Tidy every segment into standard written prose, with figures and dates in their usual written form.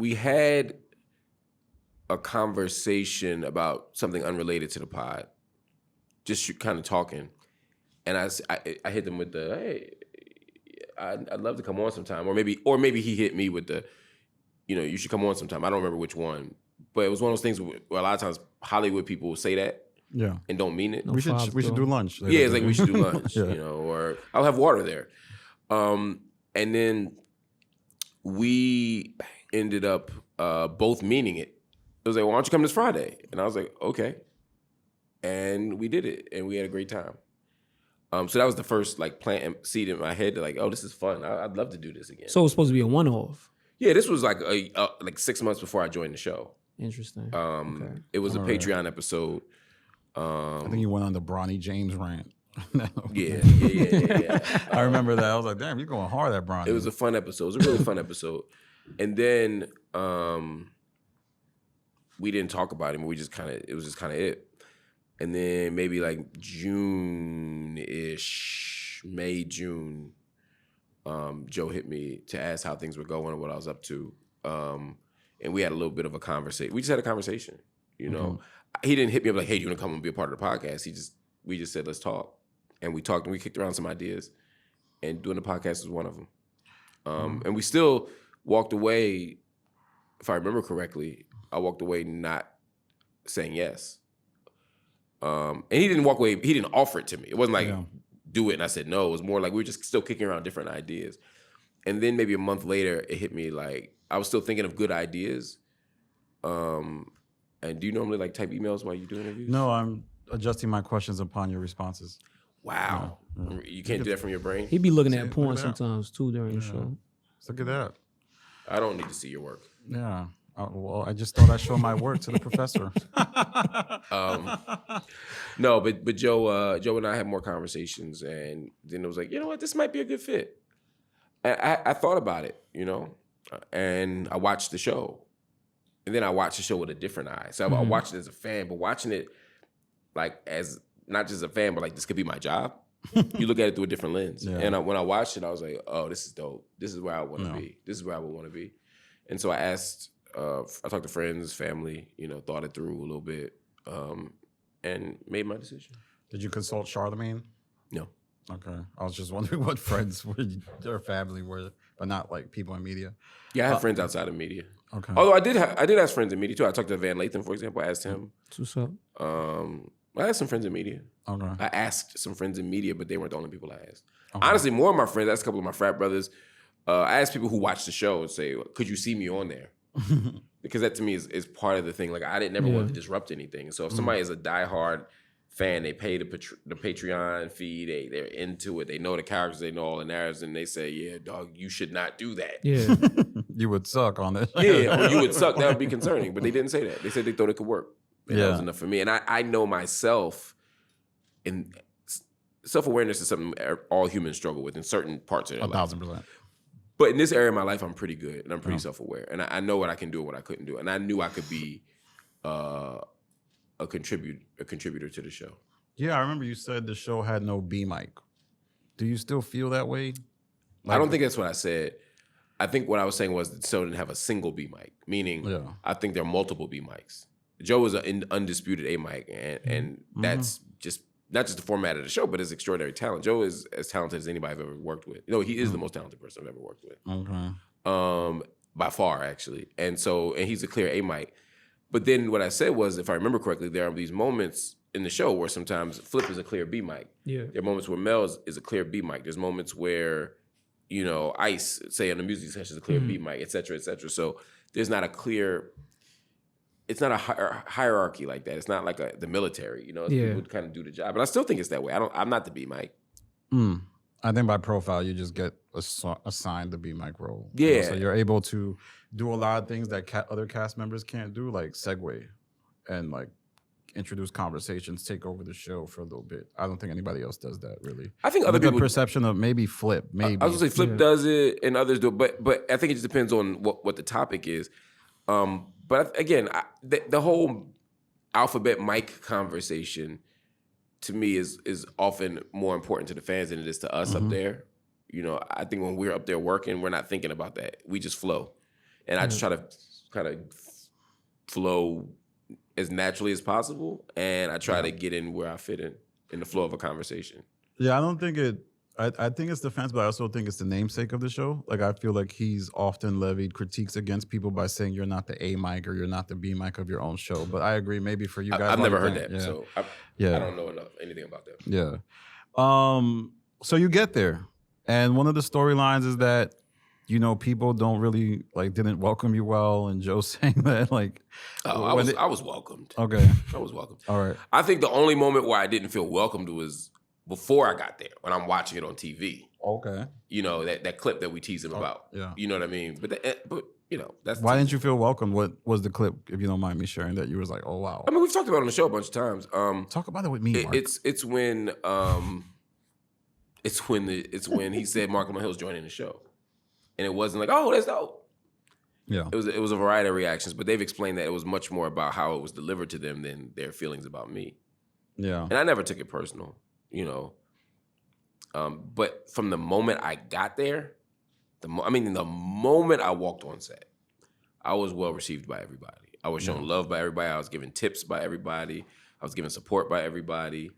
we had a conversation about something unrelated to the pod, just kind of talking, and I hit them with the, hey, I'd love to come on sometime, or maybe he hit me with the, you should come on sometime. I don't remember which one, but it was one of those things where a lot of times Hollywood people will say that, and don't mean it. We should do lunch. Yeah, it's like we should do lunch, or I'll have water there, and then we ended up both meaning it. It was like, why don't you come this Friday? And I was like, okay. And we did it, and we had a great time. So that was the first like plant seed in my head to like, oh, this is fun. I'd love to do this again. So it was supposed to be a one-off. Yeah, this was like like 6 months before I joined the show. Interesting. Okay. It was a Patreon episode. I think you went on the Bronny James rant. Yeah. I remember that. I was like, damn, you're going hard at Bronny. It was a fun episode. It was a really fun episode. And then we didn't talk about it. It was just kind of it. And then maybe like June-ish, May, June, Joe hit me to ask how things were going and what I was up to. And we had a little bit of a conversation. We just had a conversation, Mm-hmm. He didn't hit me up like, hey, do you want to come and be a part of the podcast? We just said, let's talk. And we talked and we kicked around some ideas. And doing the podcast was one of them. And we still walked away, if I remember correctly, I walked away not saying yes. And he didn't walk away, he didn't offer it to me. It wasn't like, do it, and I said no. It was more like we were just still kicking around different ideas. And then maybe a month later, it hit me like, I was still thinking of good ideas. And do you normally like type emails while you do interviews? No, I'm adjusting my questions upon your responses. Wow. No. You can't do that from your brain? He'd be looking at porn sometimes too during the show. Look at that. I don't need to see your work. Yeah. Well, I just thought I'd show my work to the professor. No, but Joe and I had more conversations, and then it was like, you know what, this might be a good fit. And I thought about it, and I watched the show. And then I watched the show with a different eye. So I watched it as a fan, but watching it like as not just a fan, but like this could be my job. You look at it through a different lens. Yeah. And when I watched it, I was like, oh, this is dope. This is where I want to be. This is where I would want to be. And so I asked, I talked to friends, family, thought it through a little bit, and made my decision. Did you consult Charlemagne? No. Okay. I was just wondering what friends or family were, but not like people in media. Yeah, I have friends outside of media. Okay. Although I did ask friends in media too. I talked to Van Lathan, for example. I asked him. What's up? I had some friends in media. Okay. I asked some friends in media, but they weren't the only people I asked. Okay. Honestly, more of my friends, I asked a couple of my frat brothers. I asked people who watch the show and say, could you see me on there? Because that to me is part of the thing. Like I didn't never want to disrupt anything. So if somebody is a diehard fan, they pay the Patreon fee, they're into it, they know the characters, they know all the narratives, and they say, yeah, dog, you should not do that. Yeah. You would suck on it. Yeah, or you would suck. That would be concerning. But they didn't say that. They said they thought it could work. And that was enough for me. And I know myself, and self-awareness is something all humans struggle with in certain parts of their life. 1,000%. But in this area of my life, I'm pretty good, and I'm pretty self-aware. And I know what I can do and what I couldn't do. And I knew I could be a contributor to the show. Yeah, I remember you said the show had no B mic. Do you still feel that way? I don't think that's what I said. I think what I was saying was the show didn't have a single B mic, meaning I think there are multiple B mics. Joe was an undisputed A mic, and that's just not just the format of the show, but his extraordinary talent. Joe is as talented as anybody I've ever worked with. He is the most talented person I've ever worked with. Okay. By far, actually. And he's a clear A mic. But then what I said was, if I remember correctly, there are these moments in the show where sometimes Flip is a clear B mic. Yeah. There are moments where Mel is a clear B mic. There's moments where, Ice, say on the music session, is a clear B mic, et cetera, et cetera. So there's not a clear, it's not a hierarchy like that. It's not like the military, people kind of do the job. But I still think it's that way. I'm not the B mic. I think by profile, you just get assigned the B mic role. Yeah. So you're able to do a lot of things that other cast members can't do, like segue and like introduce conversations, take over the show for a little bit. I don't think anybody else does that, really. I think other people... the perception of maybe Flip, maybe. I was going to say Flip does it and others do it, but I think it just depends on what the topic is. But again, the whole alphabet mic conversation to me is often more important to the fans than it is to us up there. I think when we're up there working, we're not thinking about that. We just flow. And I just try to kind of flow as naturally as possible, and I try to get in where I fit in the flow of a conversation. Yeah, I don't think it. I think it's defense, but I also think it's the namesake of the show. Like, I feel like he's often levied critiques against people by saying you're not the A mic or you're not the B mic of your own show. But I agree, maybe for you guys, I've never heard think- that, so I don't know anything about that. Yeah. So you get there, and one of the storylines is that, you know, people don't really didn't welcome you well, and Joe saying that I was welcomed. Okay. I was welcomed. All right. I think the only moment where I didn't feel welcomed was before I got there, when I'm watching it on TV. Okay. You know, that clip that we teased him about. Yeah. You know what I mean? But you know, that's Why didn't you feel welcome? What was the clip, if you don't mind me sharing, that you was like, oh wow? I mean, we've talked about it on the show a bunch of times. Talk about it with me, Mark. It's when he said Mark Hill's joining the show, and it wasn't like, oh, that's dope. Yeah. It was a variety of reactions, but they've explained that it was much more about how it was delivered to them than their feelings about me. Yeah. And I never took it personal, you know. But from the moment I got there, the moment I walked on set, I was well received by everybody. I was shown love by everybody. I was given tips by everybody. I was given support by everybody.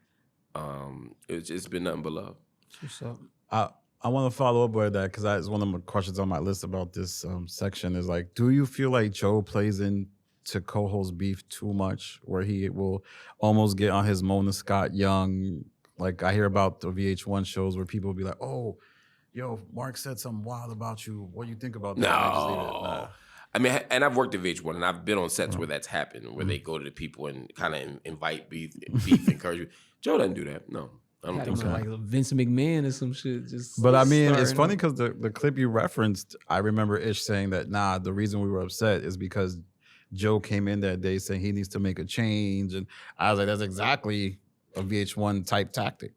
It's been nothing but love. What's up? I want to follow up with that because that's one of my questions on my list about this section is do you feel like Joe plays into co-host beef too much, where he will almost get on his Mona Scott Young? Like, I hear about the VH1 shows where people will be like, oh, yo, Mark said something wild about you. What do you think about that? No. I mean, and I've worked at VH1, and I've been on sets where that's happened, where they go to the people and kind of invite beef, encourage you. Joe doesn't do that. No, I don't think so. Like Vince McMahon or some shit. But I mean, it's funny because the clip you referenced, I remember Ish saying that, the reason we were upset is because Joe came in that day saying he needs to make a change. And I was like, that's exactly a VH1 type tactic.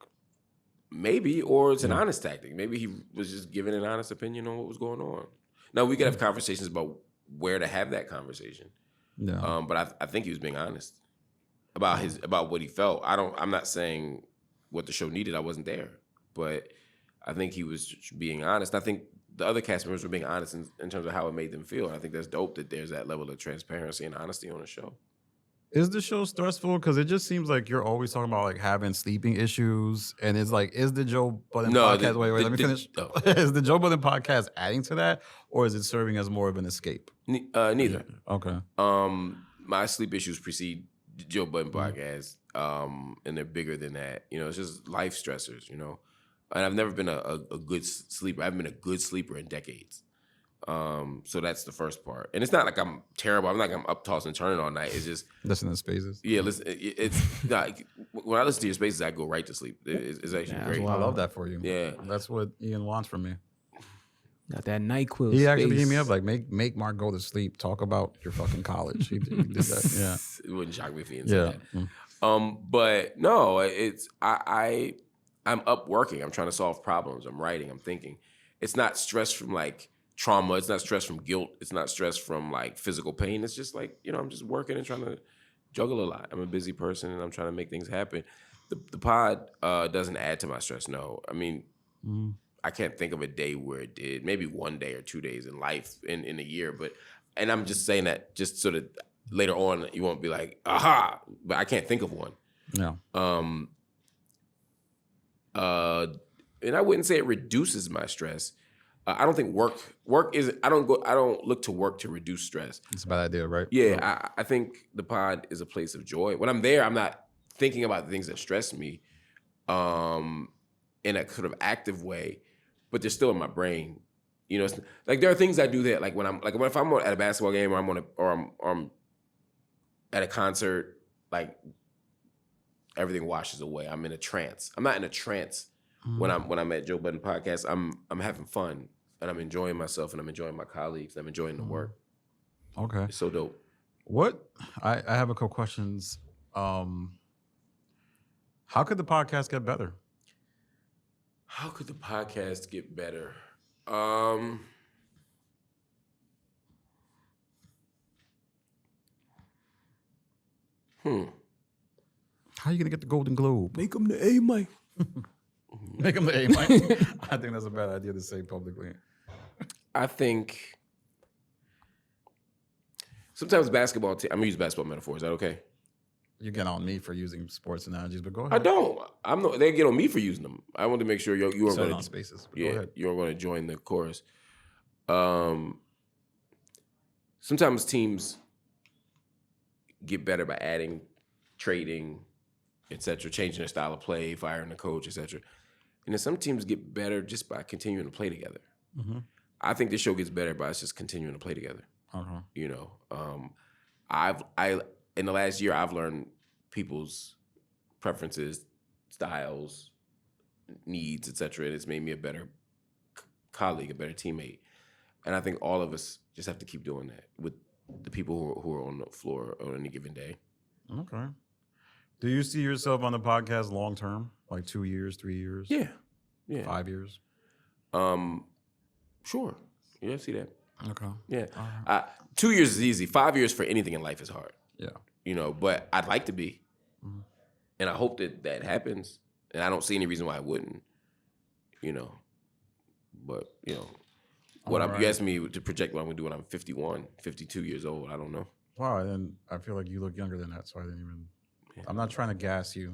Maybe, or it's an honest tactic. Maybe he was just giving an honest opinion on what was going on. Now, we could have conversations about where to have that conversation. Yeah. But I think he was being honest about what he felt. I'm not saying what the show needed. I wasn't there, but I think he was being honest. I think the other cast members were being honest in terms of how it made them feel. And I think that's dope that there's that level of transparency and honesty on the show. Is the show stressful? Because it just seems like you're always talking about having sleeping issues, and it's is the Joe Budden podcast? Wait, let me finish. Is the Joe Budden podcast adding to that, or is it serving as more of an escape? Neither. Okay. My sleep issues precede Joe Budden podcast, and they're bigger than that. You know, it's just life stressors. You know, and I've never been a good sleeper. I haven't been a good sleeper in decades. So that's the first part, and it's not like I'm terrible. I'm not like I'm up tossing and turning all night. It's just listening to Spaces. Yeah, listen. It's not, when I listen to your Spaces, I go right to sleep. It's actually great. I love that for you. Yeah, that's what Ian wants from me. Got that NyQuil. He actually hit me up make Mark go to sleep. Talk about your fucking college. He did that. Yeah, it wouldn't shock me if he didn't say that. But no, it's I'm up working. I'm trying to solve problems. I'm writing. I'm thinking. It's not stress from trauma. It's not stress from guilt. It's not stress from physical pain. It's just I'm just working and trying to juggle a lot. I'm a busy person and I'm trying to make things happen. The pod doesn't add to my stress. No, I mean, I can't think of a day where it did. Maybe one day or 2 days in life in a year. And I'm just saying that just so that later on you won't be like, aha. But I can't think of one. No. And I wouldn't say it reduces my stress. I don't think work is. I don't look to work to reduce stress. It's a bad idea, right? Yeah, I think the pod is a place of joy. When I'm there, I'm not thinking about the things that stress me, in a sort of active way, but they're still in my brain. You know, it's, there are things I do that, if I'm at a basketball game or I'm at a concert, everything washes away. I'm in a trance. I'm not in a trance when I'm at Joe Budden podcast. I'm having fun. And I'm enjoying myself, and I'm enjoying my colleagues. And I'm enjoying the work. Okay, it's so dope. What I have a couple questions. How could the podcast get better? How could the podcast get better? How are you gonna get the Golden Globe? Make him the A mic. Make him the A mic. I think that's a bad idea to say publicly. I think Sometimes basketball. I'm gonna use basketball metaphor. Is that okay? You get on me for using sports analogies, but go ahead. I don't. I'm not. They get on me for using them. I want to make sure you are going on to spaces. Go ahead. you are going to join the chorus. Sometimes teams get better by adding, trading, etc., changing their style of play, firing the coach, etc. And then some teams get better just by continuing to play together. Mm-hmm. I think this show gets better by us just continuing to play together. Uh-huh. You know, I in the last year I've learned people's preferences, styles, needs, etc. And it's made me a better colleague, a better teammate. And I think all of us just have to keep doing that with the people who are on the floor on any given day. Okay. Do you see yourself on the podcast long term, like 2 years, 3 years? Yeah. 5 years? Sure. Yeah, I see that. Okay. Yeah. Right. 2 years is easy. 5 years for anything in life is hard. Yeah. You know, but I'd like to be. Mm-hmm. And I hope that happens. And I don't see any reason why I wouldn't. You know. But, you know, you asked me to project what I'm going to do when I'm 51, 52 years old. I don't know. Wow, and I feel like you look younger than that, so I didn't even... Yeah. I'm not trying to gas you.